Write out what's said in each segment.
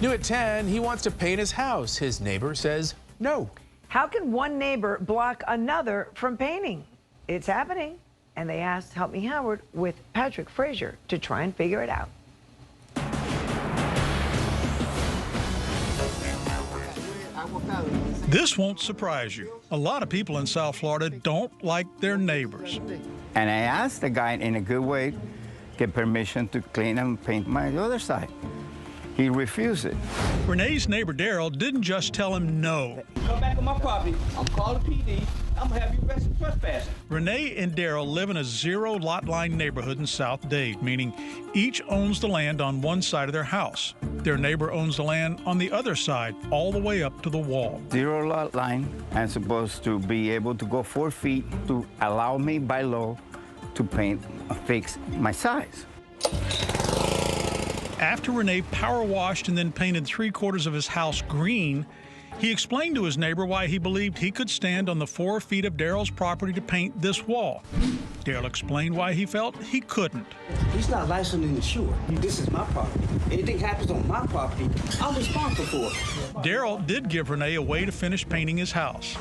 New at 10, he wants to paint his house. His neighbor says no. How can one neighbor block another from painting? It's happening. And they asked Help Me Howard with Patrick Fraser to try and figure it out. This won't surprise you. A lot of people in South Florida don't like their neighbors. And I asked the guy in a good way, get permission to clean and paint my other side. He refused it. Renee's neighbor Daryl didn't just tell him no. Come back on my property. I'm calling PD. I'm gonna have you arrested trespassing. Renee and Daryl live in a zero lot line neighborhood in South Dade, meaning each owns the land on one side of their house. Their neighbor owns the land on the other side, all the way up to the wall. Zero lot line. I'm supposed to be able to go 4 feet to allow me by law to paint, fix my size. After Renee power washed and then painted 3/4 of his house green, he explained to his neighbor why he believed he could stand on the 4 feet of Daryl's property to paint this wall. Daryl explained why he felt he couldn't. He's not licensed and insured. This is my property. Anything happens on my property, I'm responsible for it. Daryl did give Renee a way to finish painting his house.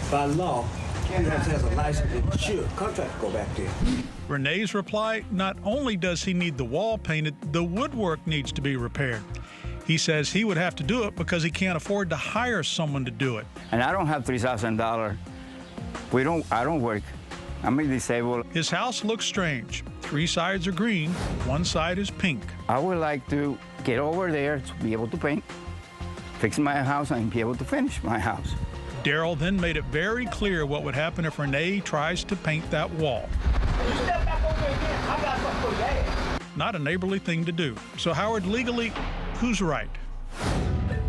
By law, he has a license and insured contract to go back there. Renee's reply, not only does he need the wall painted, the woodwork needs to be repaired. He says he would have to do it because he can't afford to hire someone to do it. And I don't have $3,000. I don't work. I'm disabled. His house looks strange. 3 sides are green, 1 side is pink. I would like to get over there to be able to paint, fix my house, and be able to finish my house. Daryl then made it very clear what would happen if Renee tries to paint that wall. You step back over again, I got something for your ass. Not a neighborly thing to do. So Howard, legally, who's right?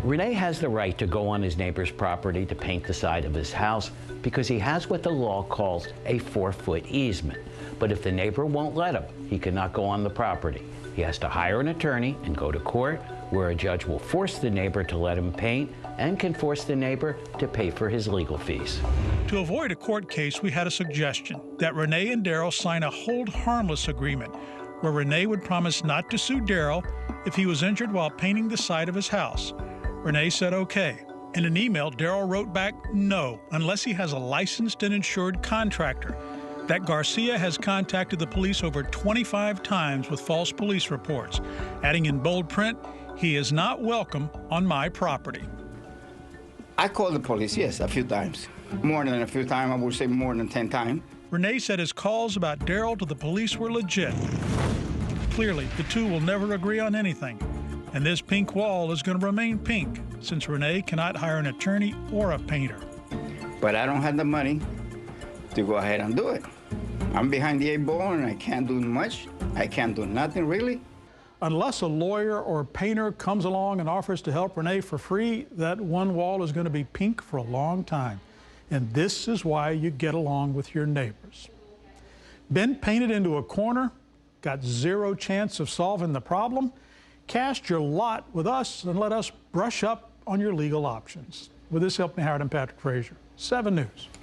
Renee has the right to go on his neighbor's property to paint the side of his house because he has what the law calls a 4-foot easement. But if the neighbor won't let him, he cannot go on the property. He has to hire an attorney and go to court, where a judge will force the neighbor to let him paint and can force the neighbor to pay for his legal fees. To avoid a court case, we had a suggestion that Renee and Daryl sign a hold harmless agreement, where Renee would promise not to sue Daryl if he was injured while painting the side of his house. Renee said okay. In an email, Daryl wrote back no, unless he has a licensed and insured contractor. That Garcia has contacted the police over 25 times with false police reports, adding in bold print, he is not welcome on my property. I called the police, yes, a few times. More than a few times, I would say more than 10 times. Renee said his calls about Daryl to the police were legit. Clearly, the two will never agree on anything. And this pink wall is going to remain pink, since Renee cannot hire an attorney or a painter. But I don't have the money to go ahead and do it. I'm behind the 8 ball and I can't do much. I can't do nothing, really. Unless a lawyer or painter comes along and offers to help Renee for free, that one wall is going to be pink for a long time. And this is why you get along with your neighbors. Been painted into a corner, got 0 chance of solving the problem? Cast your lot with us and let us brush up on your legal options. With this, Help Me Howard and Patrick Fraser, 7 News.